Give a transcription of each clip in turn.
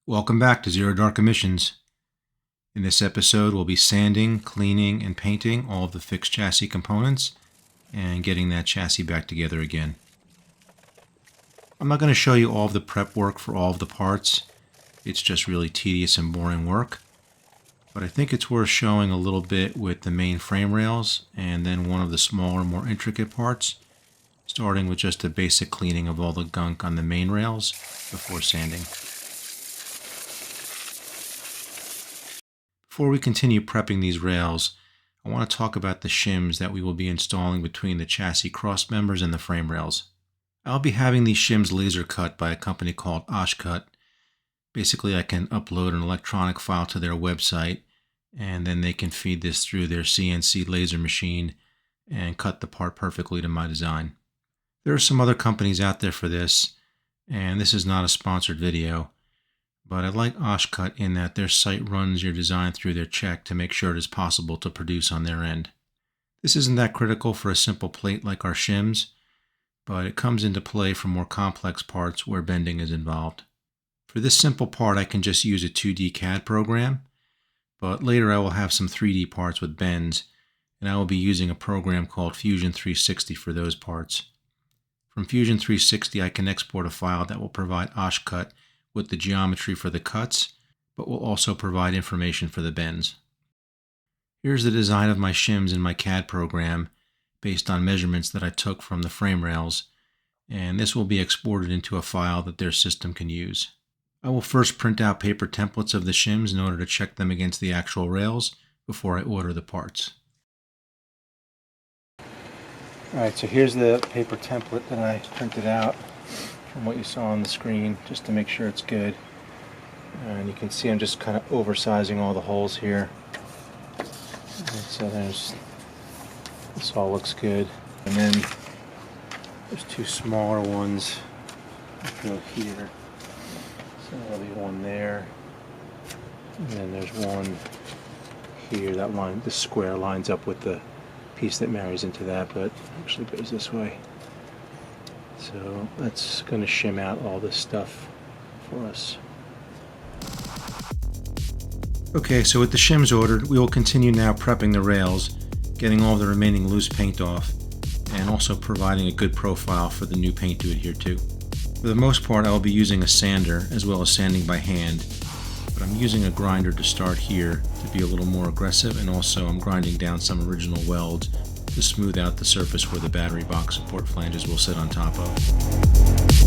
Welcome back to Zero Dark Emissions. In this episode, we'll be sanding, cleaning, and painting all of the fixed chassis components and getting that chassis back together again. I'm not going to show you all of the prep work for all of the parts. It's just really tedious and boring work. But I think it's worth showing a little bit with the main frame rails and then one of the smaller, more intricate parts, starting with just a basic cleaning of all the gunk on the main rails before sanding. Before we continue prepping these rails, I want to talk about the shims that we will be installing between the chassis cross members and the frame rails. I'll be having these shims laser cut by a company called OshCut. Basically, I can upload an electronic file to their website, and then they can feed this through their CNC laser machine and cut the part perfectly to my design. There are some other companies out there for this, and this is not a sponsored video. But I like OshCut in that their site runs your design through their check to make sure it is possible to produce on their end. This isn't that critical for a simple plate like our shims, but it comes into play for more complex parts where bending is involved. For this simple part, I can just use a 2D CAD program, but later I will have some 3D parts with bends, and I will be using a program called Fusion 360 for those parts. From Fusion 360, I can export a file that will provide OshCut with the geometry for the cuts, but will also provide information for the bends. Here's the design of my shims in my CAD program based on measurements that I took from the frame rails, and this will be exported into a file that their system can use. I will first print out paper templates of the shims in order to check them against the actual rails before I order the parts. Alright, so here's the paper template that I printed out from what you saw on the screen, just to make sure it's good. And you can see I'm just kind of oversizing all the holes here. And so this all looks good. And then there's two smaller ones that go here. So there'll be one there. And then there's one here. That line, the square lines up with the piece that marries into that, but actually goes this way. So that's going to shim out all this stuff for us. Okay, so with the shims ordered, we will continue now prepping the rails, getting all the remaining loose paint off, and also providing a good profile for the new paint to adhere to. For the most part, I will be using a sander as well as sanding by hand, but I'm using a grinder to start here to be a little more aggressive, and also I'm grinding down some original welds to smooth out the surface where the battery box support flanges will sit on top of.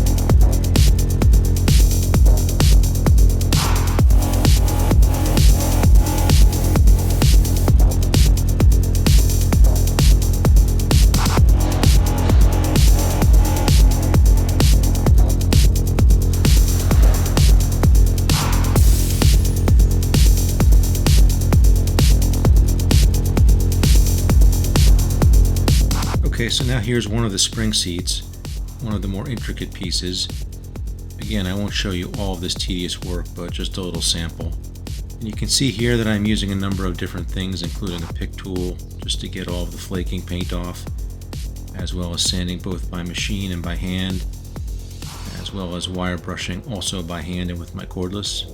Okay, so now here's one of the spring seats, one of the more intricate pieces. Again, I won't show you all of this tedious work, but just a little sample. And you can see here that I'm using a number of different things, including a pick tool, just to get all of the flaking paint off, as well as sanding both by machine and by hand, as well as wire brushing also by hand and with my cordless.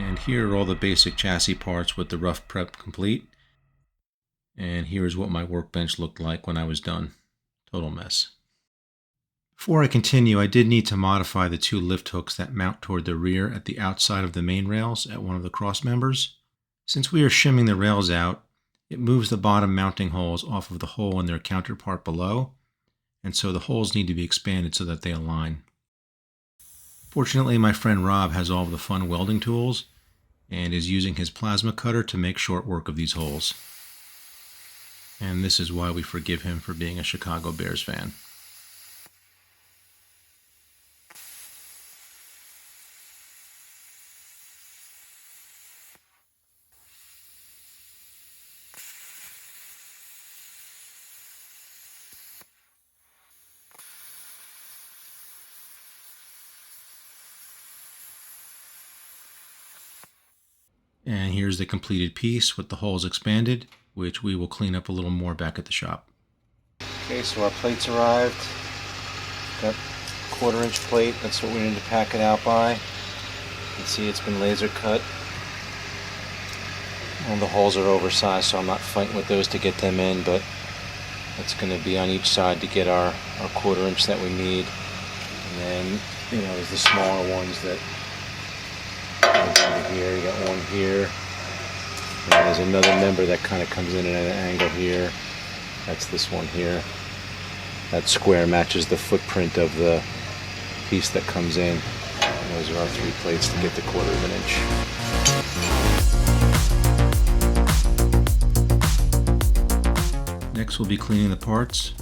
And here are all the basic chassis parts with the rough prep complete. And here's what my workbench looked like when I was done. Total mess. Before I continue, I did need to modify the two lift hooks that mount toward the rear at the outside of the main rails at one of the cross members. Since we are shimming the rails out, it moves the bottom mounting holes off of the hole in their counterpart below, and so the holes need to be expanded so that they align. Fortunately, my friend Rob has all of the fun welding tools and is using his plasma cutter to make short work of these holes. And this is why we forgive him for being a Chicago Bears fan. And here's the completed piece with the holes expanded, which we will clean up a little more back at the shop. Okay, so our plates arrived. Got a 1/4 inch plate, that's what we need to pack it out by. You can see it's been laser cut. All the holes are oversized, so I'm not fighting with those to get them in, but it's going to be on each side to get our 1/4 inch that we need. And then, there's the smaller ones that goes over here. You got one here. And there's another member that kind of comes in at an angle here. That's this one here. That square matches the footprint of the piece that comes in. And those are our 3 plates to get the 1/4 inch. Next we'll be cleaning the parts.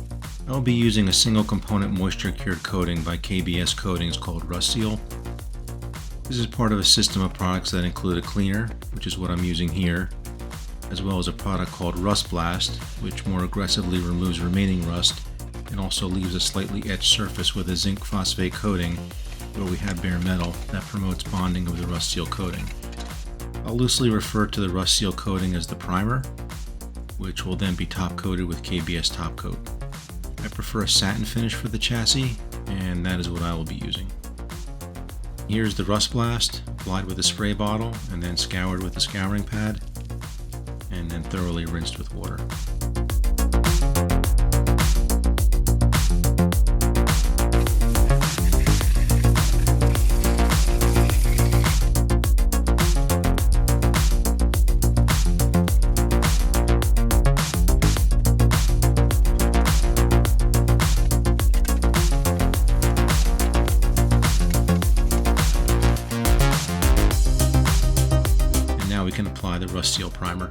I'll be using a single component moisture cured coating by KBS Coatings called Rust Seal. This is part of a system of products that include a cleaner, which is what I'm using here, as well as a product called Rust Blast, which more aggressively removes remaining rust and also leaves a slightly etched surface with a zinc phosphate coating where we have bare metal that promotes bonding of the Rust Seal coating. I'll loosely refer to the Rust Seal coating as the primer, which will then be top coated with KBS Top Coat. I prefer a satin finish for the chassis, and that is what I will be using. Here's the Rust Blast, applied with a spray bottle and then scoured with a scouring pad, and then thoroughly rinsed with water. We can apply the Rust Seal primer.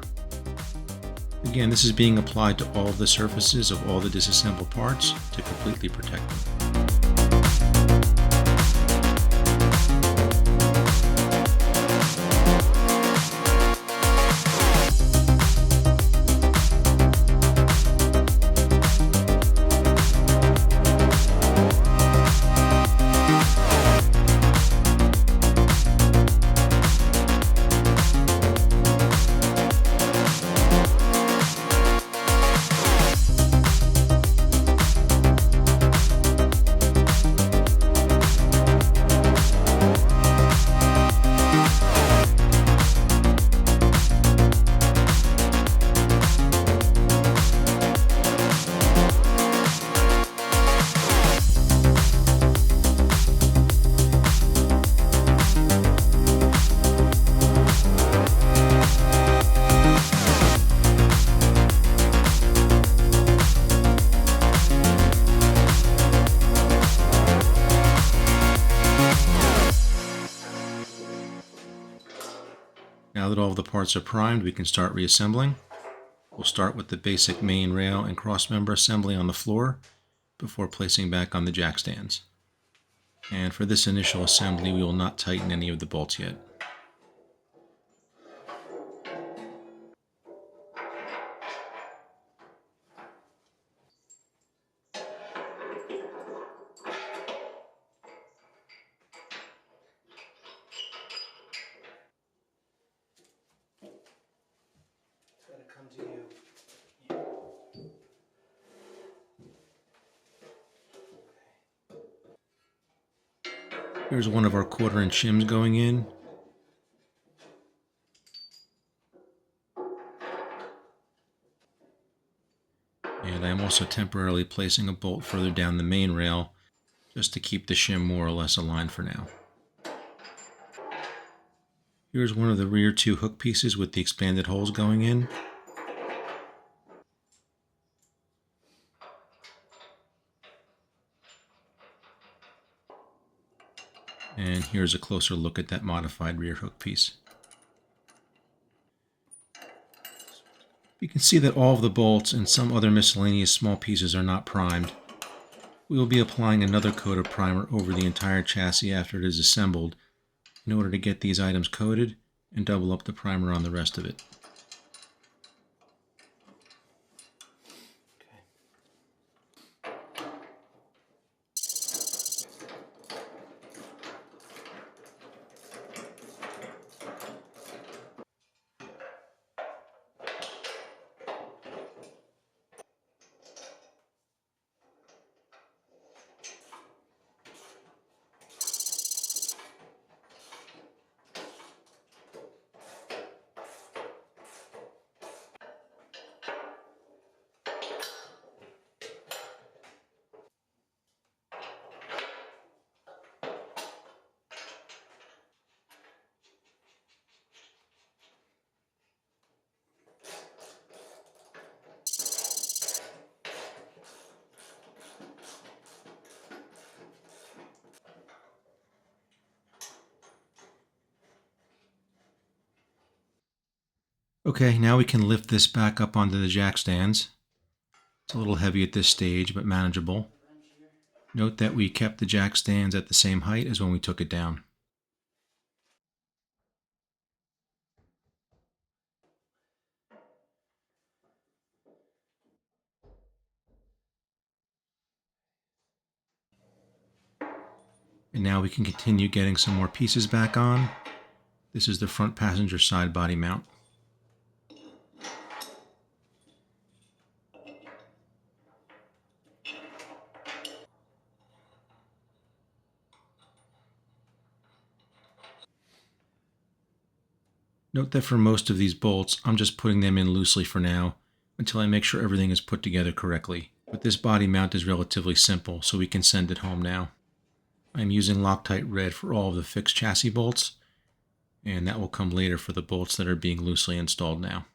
Again, this is being applied to all of the surfaces of all the disassembled parts to completely protect them. Now that all of the parts are primed, we can start reassembling. We'll start with the basic main rail and crossmember assembly on the floor before placing back on the jack stands. And for this initial assembly, we will not tighten any of the bolts yet. Come to you. Here's one of our 1/4 inch shims going in. And I'm also temporarily placing a bolt further down the main rail just to keep the shim more or less aligned for now. Here's one of the rear 2 hook pieces with the expanded holes going in. And here's a closer look at that modified rear hook piece. You can see that all of the bolts and some other miscellaneous small pieces are not primed. We will be applying another coat of primer over the entire chassis after it is assembled in order to get these items coated and double up the primer on the rest of it. Okay, now we can lift this back up onto the jack stands. It's a little heavy at this stage, but manageable. Note that we kept the jack stands at the same height as when we took it down. And now we can continue getting some more pieces back on. This is the front passenger side body mount. Note that for most of these bolts, I'm just putting them in loosely for now, until I make sure everything is put together correctly. But this body mount is relatively simple, so we can send it home now. I'm using Loctite Red for all of the fixed chassis bolts, and that will come later for the bolts that are being loosely installed now.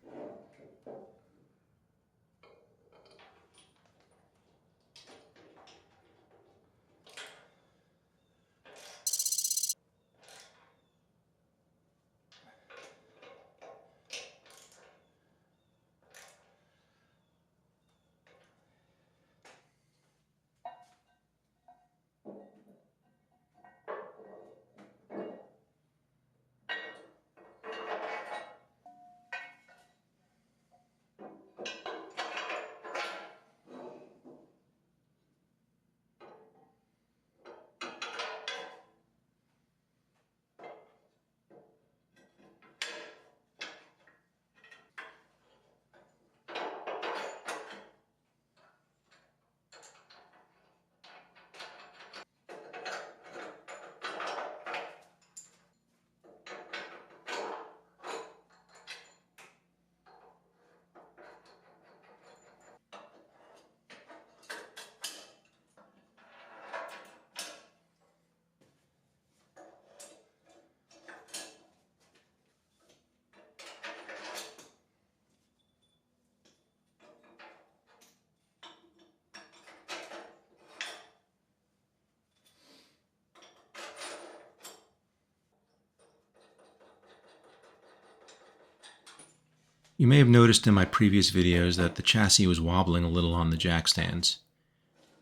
You may have noticed in my previous videos that the chassis was wobbling a little on the jack stands.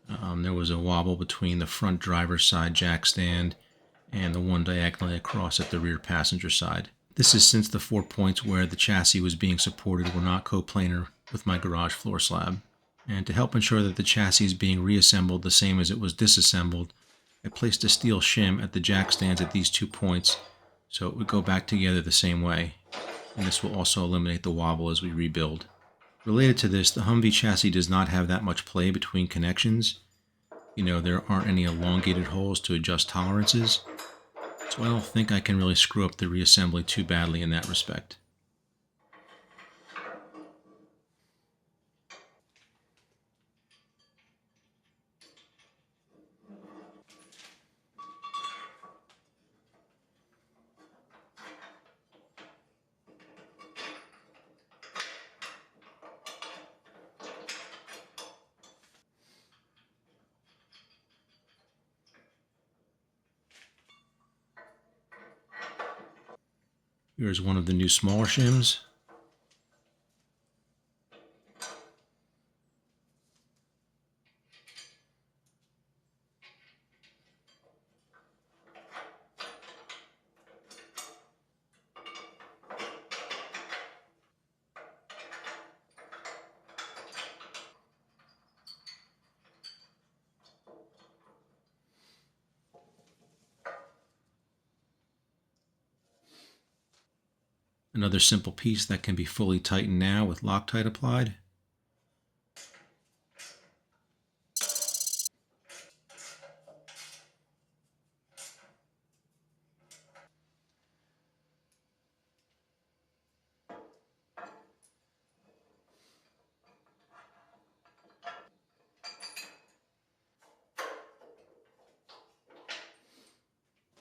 There was a wobble between the front driver's side jack stand and the one diagonally across at the rear passenger side. This is since the 4 points where the chassis was being supported were not coplanar with my garage floor slab. And to help ensure that the chassis is being reassembled the same as it was disassembled, I placed a steel shim at the jack stands at these 2 points so it would go back together the same way. And this will also eliminate the wobble as we rebuild. Related to this, the Humvee chassis does not have that much play between connections. There aren't any elongated holes to adjust tolerances, so I don't think I can really screw up the reassembly too badly in that respect. Here's one of the new smaller shims. Another simple piece that can be fully tightened now with Loctite applied.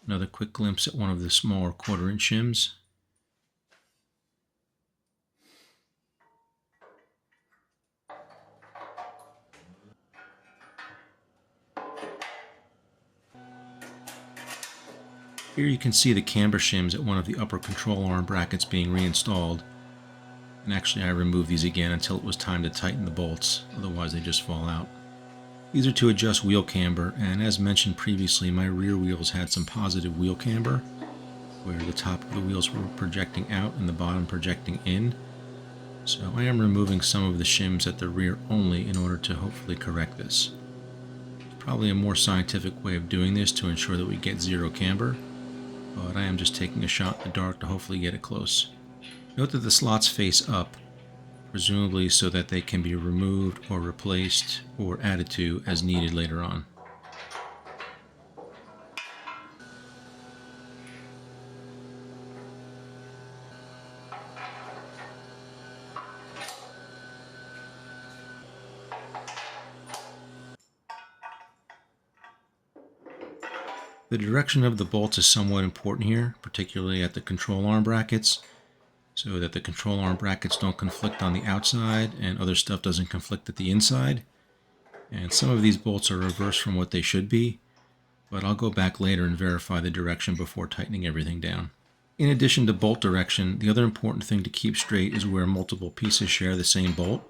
Another quick glimpse at one of the smaller 1/4-inch shims. Here you can see the camber shims at one of the upper control arm brackets being reinstalled. And actually I removed these again until it was time to tighten the bolts, otherwise they just fall out. These are to adjust wheel camber, and as mentioned previously, my rear wheels had some positive wheel camber, where the top of the wheels were projecting out and the bottom projecting in. So I am removing some of the shims at the rear only in order to hopefully correct this. It's probably a more scientific way of doing this to ensure that we get zero camber, but I am just taking a shot in the dark to hopefully get it close. Note that the slots face up, presumably so that they can be removed or replaced or added to as needed later on. The direction of the bolts is somewhat important here, particularly at the control arm brackets, so that the control arm brackets don't conflict on the outside and other stuff doesn't conflict at the inside. And some of these bolts are reversed from what they should be, but I'll go back later and verify the direction before tightening everything down. In addition to bolt direction, the other important thing to keep straight is where multiple pieces share the same bolt,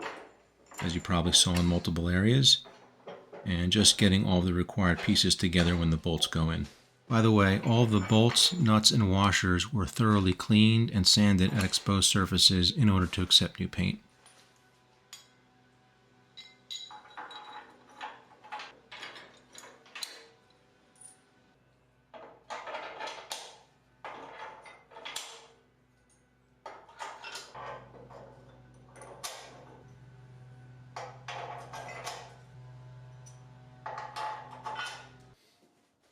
as you probably saw in multiple areas, and just getting all the required pieces together when the bolts go in. By the way, all the bolts, nuts, and washers were thoroughly cleaned and sanded at exposed surfaces in order to accept new paint.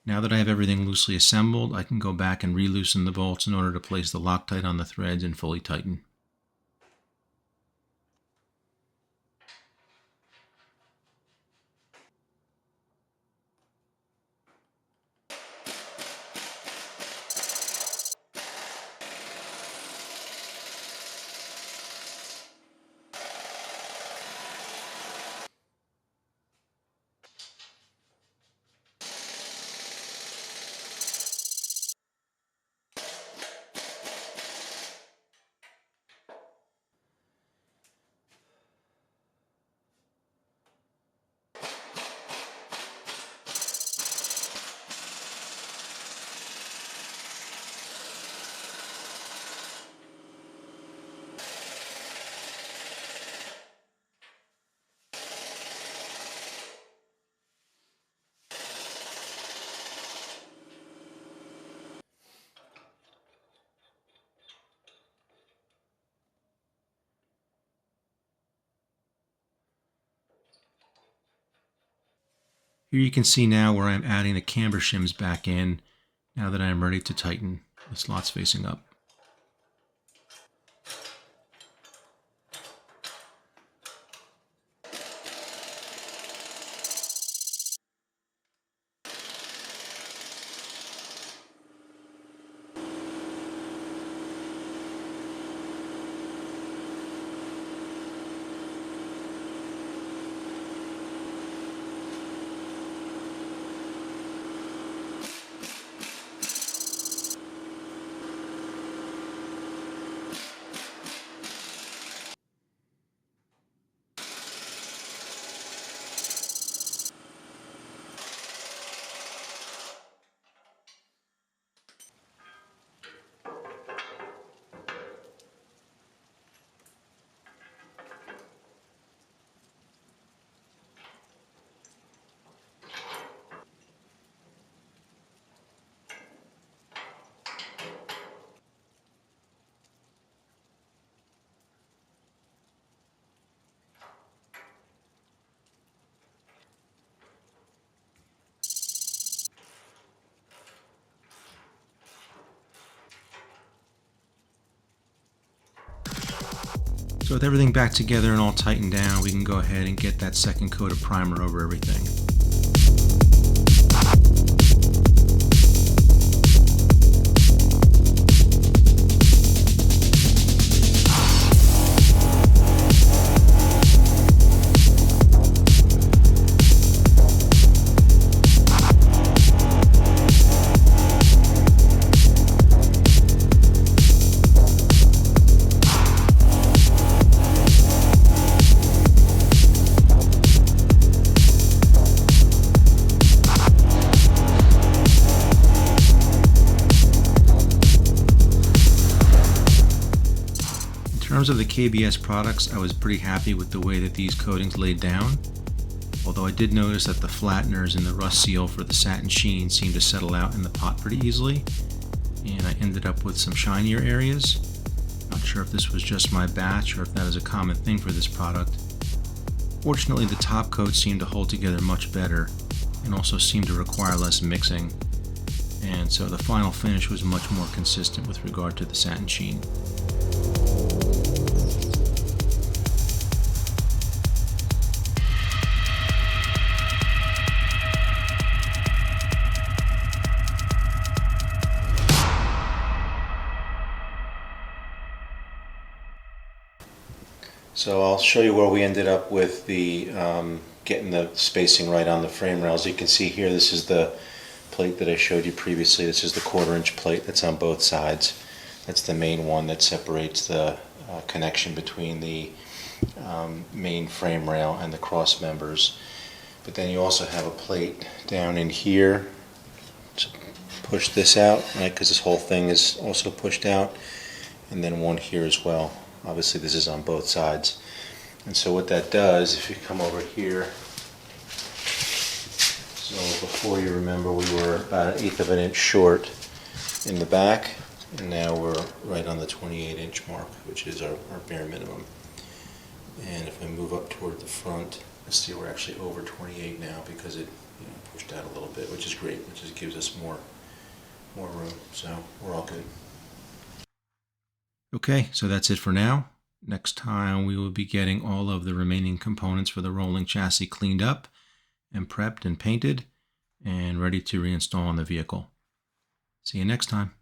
Now that I have everything loosely assembled, I can go back and re-loosen the bolts in order to place the Loctite on the threads and fully tighten. Here you can see now where I'm adding the camber shims back in, now that I am ready to tighten the slots facing up. So with everything back together and all tightened down, we can go ahead and get that second coat of primer over everything. terms of the KBS products, I was pretty happy with the way that these coatings laid down, although I did notice that the flatteners in the Rust Seal for the satin sheen seemed to settle out in the pot pretty easily, and I ended up with some shinier areas. Not sure if this was just my batch or if that is a common thing for this product. Fortunately, the top coat seemed to hold together much better and also seemed to require less mixing, and so the final finish was much more consistent with regard to the satin sheen. So I'll show you where we ended up with the getting the spacing right on the frame rails. You can see here, this is the plate that I showed you previously. This is the 1/4" plate that's on both sides. That's the main one that separates the connection between the main frame rail and the cross members. But then you also have a plate down in here to push this out, right? Because this whole thing is also pushed out, and then one here as well. Obviously this is on both sides. And so what that does, if you come over here, so before, you remember, we were about 1/8 of an inch short in the back, and now we're right on the 28" mark, which is our bare minimum. And if I move up toward the front, let's see, we're actually over 28 now because it pushed out a little bit, which is great, which just gives us more room. So we're all good. Okay, so that's it for now. Next time we will be getting all of the remaining components for the rolling chassis cleaned up and prepped and painted and ready to reinstall on the vehicle. See you next time.